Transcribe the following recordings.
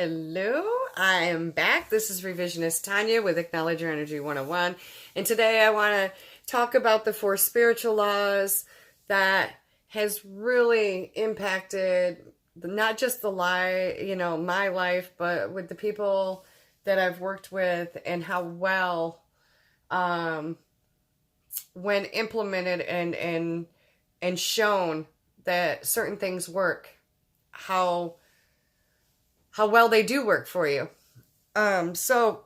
Hello, I am back. This is Revisionist Tanya with Acknowledge Your Energy 101. And today I want to talk about the 4 spiritual laws that has really impacted not just my life, but with the people that I've worked with, and how well, when implemented and shown that certain things work, how well they do work for you. So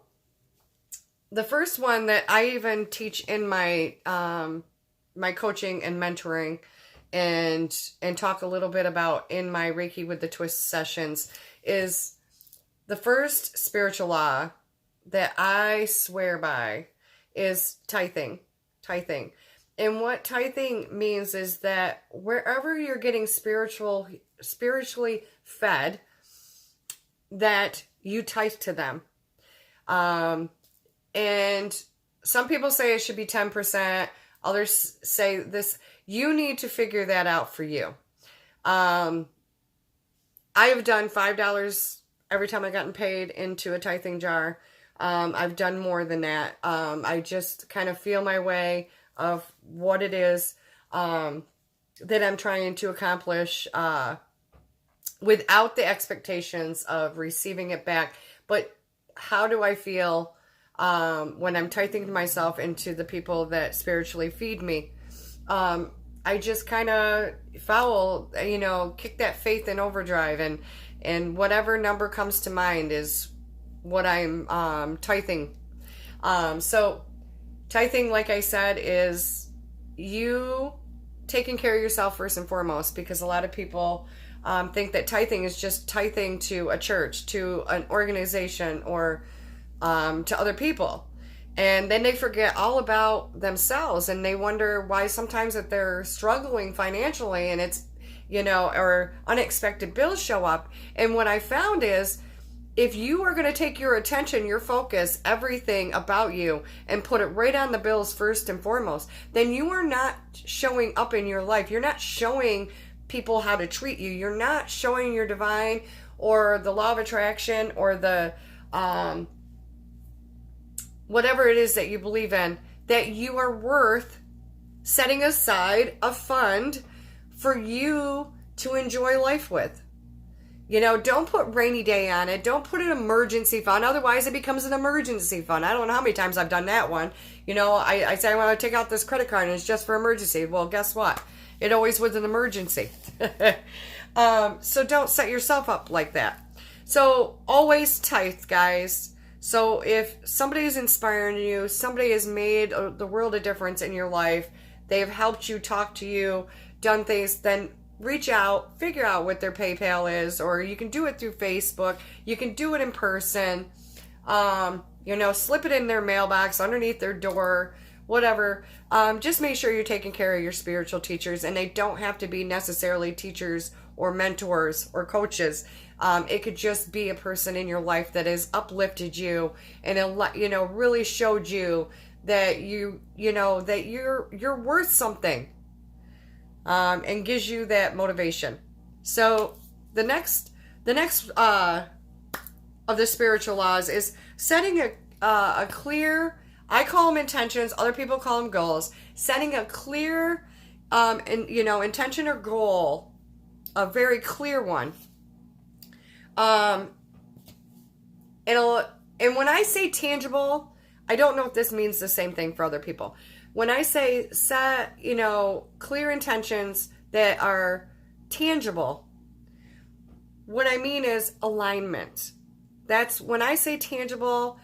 the first one that I even teach in my my coaching and mentoring and talk a little bit about in my Reiki with the Twist sessions is the first spiritual law that I swear by is tithing. Tithing. And what tithing means is that wherever you're getting spiritually fed, that you tithe to them. And some people say it should be 10%. Others say this. You need to figure that out for you. I have done $5 every time I've gotten paid into a tithing jar. I've done more than that. I just kind of feel my way of what it is that I'm trying to accomplish without the expectations of receiving it back. But how do I feel when I'm tithing to myself and to the people that spiritually feed me? I just kind of kick that faith in overdrive, and whatever number comes to mind is what I'm tithing. So tithing, like I said, is you taking care of yourself first and foremost, because a lot of people think that tithing is just tithing to a church, to an organization, or to other people. And then they forget all about themselves, and they wonder why sometimes that they're struggling financially, and it's, or unexpected bills show up. And what I found is, if you are going to take your attention, your focus, everything about you, and put it right on the bills first and foremost, then you are not showing up in your life. You're not showing people how to treat you. You're not showing your divine or the law of attraction or the whatever it is that you believe in, that you are worth setting aside a fund for you to enjoy life with. Don't put rainy day on it. Don't put an emergency fund. Otherwise, it becomes an emergency fund. I don't know how many times I've done that one. I say I want to take out this credit card and it's just for emergency. Well, guess what? It always was an emergency. So don't set yourself up like that. So always tithe, guys. So if somebody is inspiring you, somebody has made the world a difference in your life, they've helped you, talked to you, done things, then reach out, figure out what their PayPal is, or you can do it through Facebook. You can do it in person. Slip it in their mailbox, underneath their door, whatever. Just make sure you're taking care of your spiritual teachers, and they don't have to be necessarily teachers or mentors or coaches. It could just be a person in your life that has uplifted you and really showed you that that you're worth something, and gives you that motivation. So the next of the spiritual laws is setting a clear, I call them intentions, other people call them goals. Setting a clear intention or goal, a very clear one. And when I say tangible, I don't know if this means the same thing for other people. When I say set, clear intentions that are tangible, what I mean is alignment. That's when I say tangible,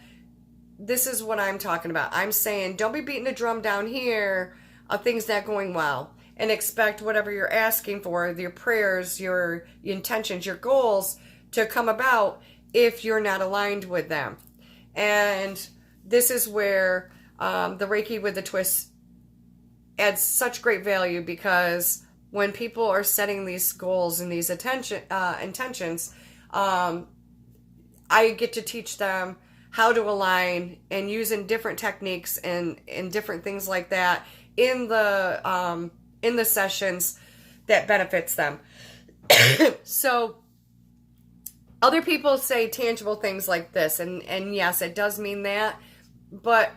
this is what I'm talking about. I'm saying don't be beating the drum down here of things not going well and expect whatever you're asking for, your prayers, your intentions, your goals to come about if you're not aligned with them. And this is where the Reiki with the Twist adds such great value, because when people are setting these goals and these intentions, I get to teach them how to align and using different techniques and different things like that in the sessions that benefits them. So Other people say tangible things like this, and yes, it does mean that. But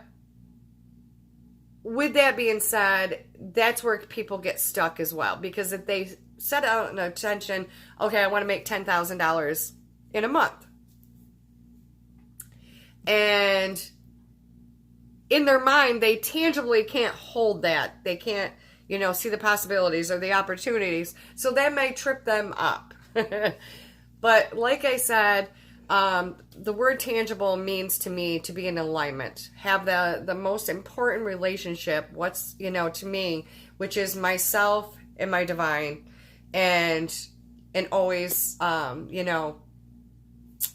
with that being said, that's where people get stuck as well. Because if they set out an intention, okay, I want to make $10,000 in a month. And in their mind, they tangibly can't hold that. They can't, see the possibilities or the opportunities. So that may trip them up. But like I said, the word tangible means to me to be in alignment, have the most important relationship, to me, which is myself and my divine, and always,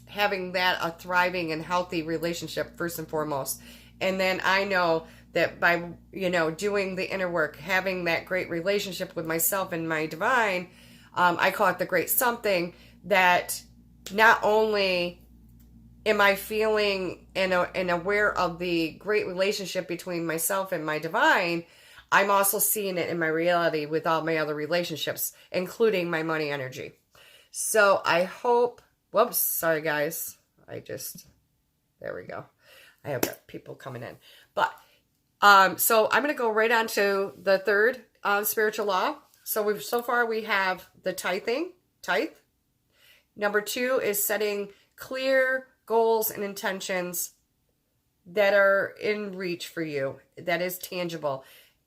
having that a thriving and healthy relationship first and foremost. And then I know that by, doing the inner work, having that great relationship with myself and my divine, I call it the great something, that not only am I feeling and aware of the great relationship between myself and my divine, I'm also seeing it in my reality with all my other relationships, including my money energy. So I hope, whoops, sorry guys. There we go. I have got people coming in. But, so I'm going to go right on to the third spiritual law. So far we have the tithe. Number 2 is setting clear goals and intentions that are in reach for you, that is tangible,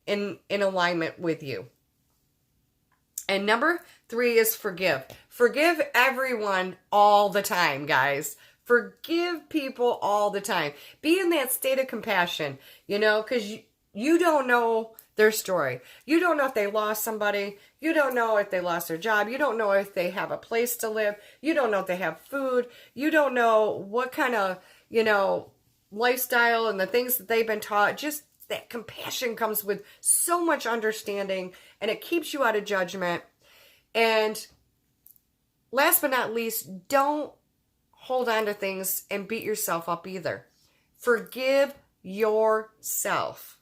in alignment with you. And number 3 is forgive. Forgive everyone all the time, guys. Forgive people all the time. Be in that state of compassion, because you don't know their story. You don't know if they lost somebody. You don't know if they lost their job. You don't know if they have a place to live. You don't know if they have food. You don't know what kind of, lifestyle and the things that they've been taught. Just that compassion comes with so much understanding, and it keeps you out of judgment. And last but not least, don't hold on to things and beat yourself up either. Forgive yourself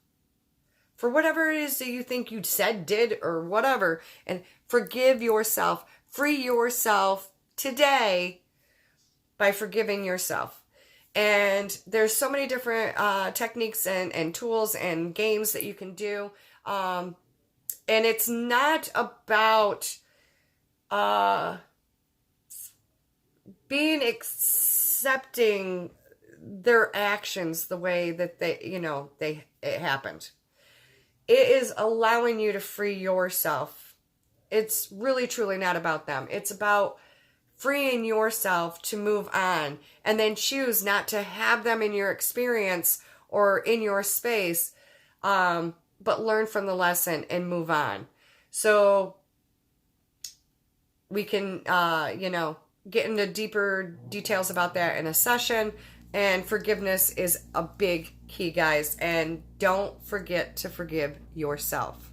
for whatever it is that you think you said, did, or whatever. And forgive yourself. Free yourself today by forgiving yourself. And there's so many different techniques and tools and games that you can do. And it's not about being accepting their actions the way that it happened. It is allowing you to free yourself. It's really, truly not about them. It's about freeing yourself to move on, and then choose not to have them in your experience or in your space, but learn from the lesson and move on. So we can, get into deeper details about that in a session. And forgiveness is a big key, guys. And don't forget to forgive yourself.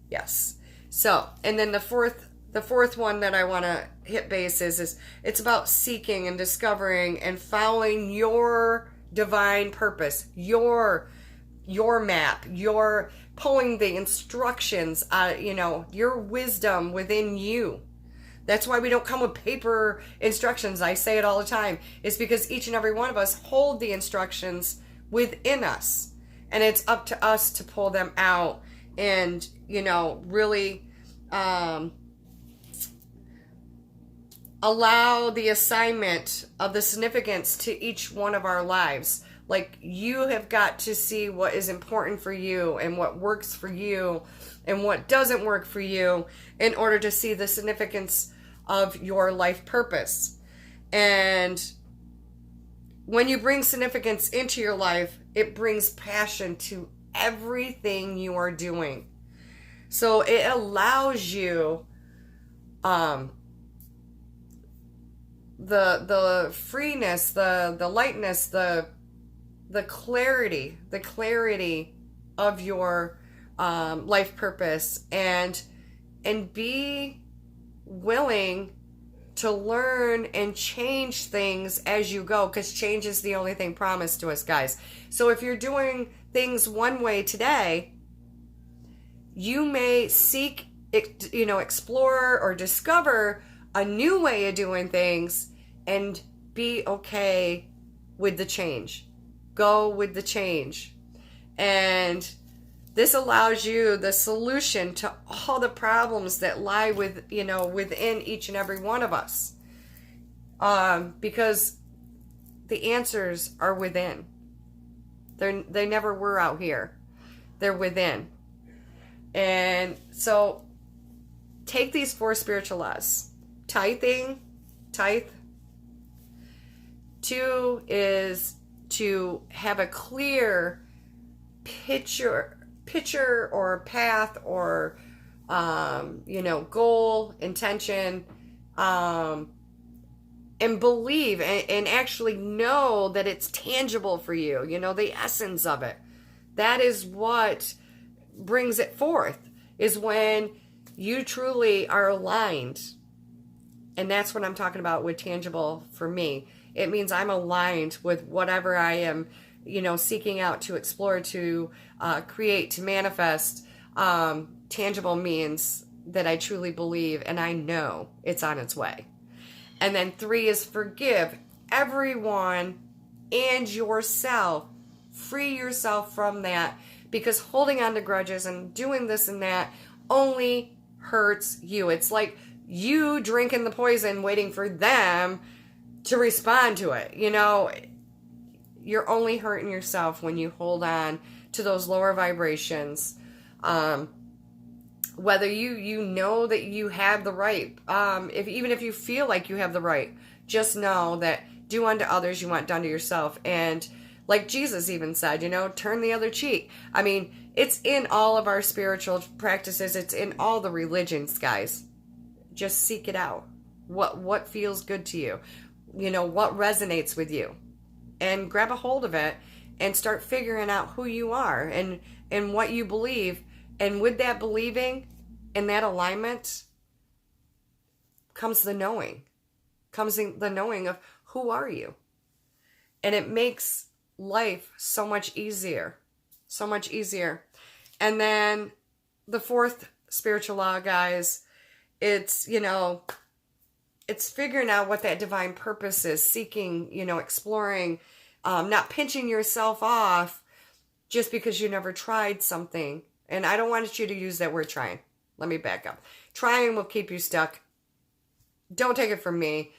Yes. So, and then the fourth one that I want to hit base is it's about seeking and discovering and following your divine purpose, your map, your pulling the instructions, your wisdom within you. That's why we don't come with paper instructions. I say it all the time. It's because each and every one of us hold the instructions within us. And it's up to us to pull them out and, really allow the assignment of the significance to each one of our lives. Like, you have got to see what is important for you and what works for you and what doesn't work for you in order to see the significance of your life purpose. And when you bring significance into your life, it brings passion to everything you are doing. So it allows you the freeness, the lightness, the clarity of your life purpose, and be willing to learn and change things as you go, because change is the only thing promised to us, guys. So if you're doing things one way today, you may explore or discover a new way of doing things and be okay with the change. Go with the change. And this allows you the solution to all the problems that lie within each and every one of us. Because the answers are within. They never were out here. They're within. And so take these 4 spiritual laws. Tithe. 2 is to have a clear picture or path or goal, intention, and believe and actually know that it's tangible for you, the essence of it. That is what brings it forth, is when you truly are aligned. And that's what I'm talking about with tangible for me. It means I'm aligned with whatever I am, seeking out to explore, to create, to manifest. Tangible means that I truly believe and I know it's on its way. And then 3 is forgive everyone and yourself. Free yourself from that, because holding on to grudges and doing this and that only hurts you. It's like you drinking the poison waiting for them to respond to it. You're only hurting yourself when you hold on to those lower vibrations. Whether you know that you have the right, even if you feel like you have the right, just know that do unto others you want done to yourself. And like Jesus even said, turn the other cheek. I mean, it's in all of our spiritual practices. It's in all the religions, guys. Just seek it out. What feels good to you? What resonates with you? And grab a hold of it and start figuring out who you are and what you believe. And with that believing and that alignment comes the knowing. Comes the knowing of who are you. And it makes life so much easier. So much easier. And then the 4th spiritual law, guys, it's, it's figuring out what that divine purpose is, seeking, exploring, not pinching yourself off just because you never tried something. And I don't want you to use that word trying. Let me back up. Trying will keep you stuck. Don't take it from me.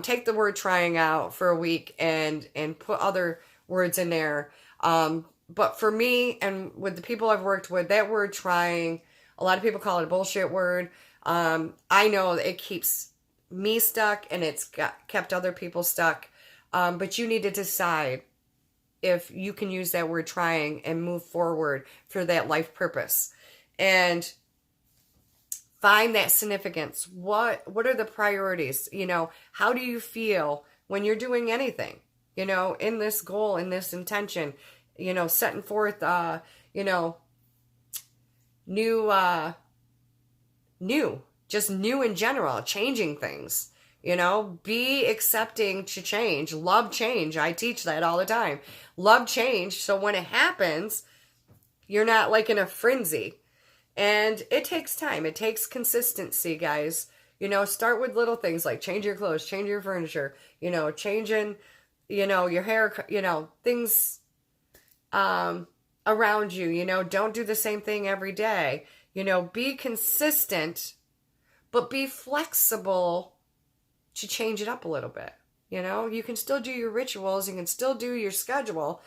Take the word trying out for a week and put other words in there. But for me and with the people I've worked with, that word trying, a lot of people call it a bullshit word. I know it keeps me stuck and it's kept other people stuck. But you need to decide if you can use that word trying and move forward for that life purpose. And find that significance. What are the priorities? How do you feel when you're doing anything? In this goal, in this intention, setting forth, just new in general, changing things. Be accepting to change. Love change. I teach that all the time. Love change. So when it happens, you're not like in a frenzy. And it takes time. It takes consistency, guys. Start with little things like change your clothes, change your furniture, changing, your hair, things around you. Don't do the same thing every day. Be consistent, but be flexible to change it up a little bit. You can still do your rituals, you can still do your schedule,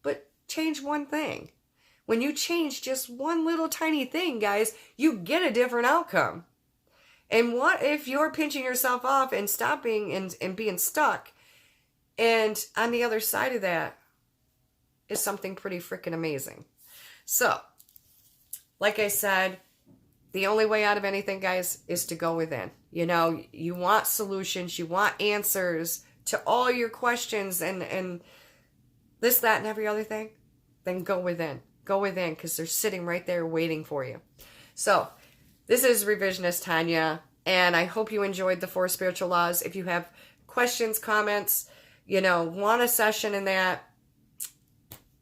but change one thing. When you change just one little tiny thing, guys, you get a different outcome. And what if you're pinching yourself off and stopping and being stuck? And on the other side of that is something pretty freaking amazing. So, like I said, the only way out of anything, guys, is to go within. You want solutions, you want answers to all your questions and this, that, and every other thing. Then go within. Go within, because they're sitting right there waiting for you. So, this is Revisionist Tanya, and I hope you enjoyed the 4 spiritual laws. If you have questions, comments, want a session in that,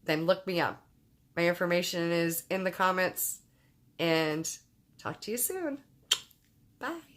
then look me up. My information is in the comments, and talk to you soon. Bye.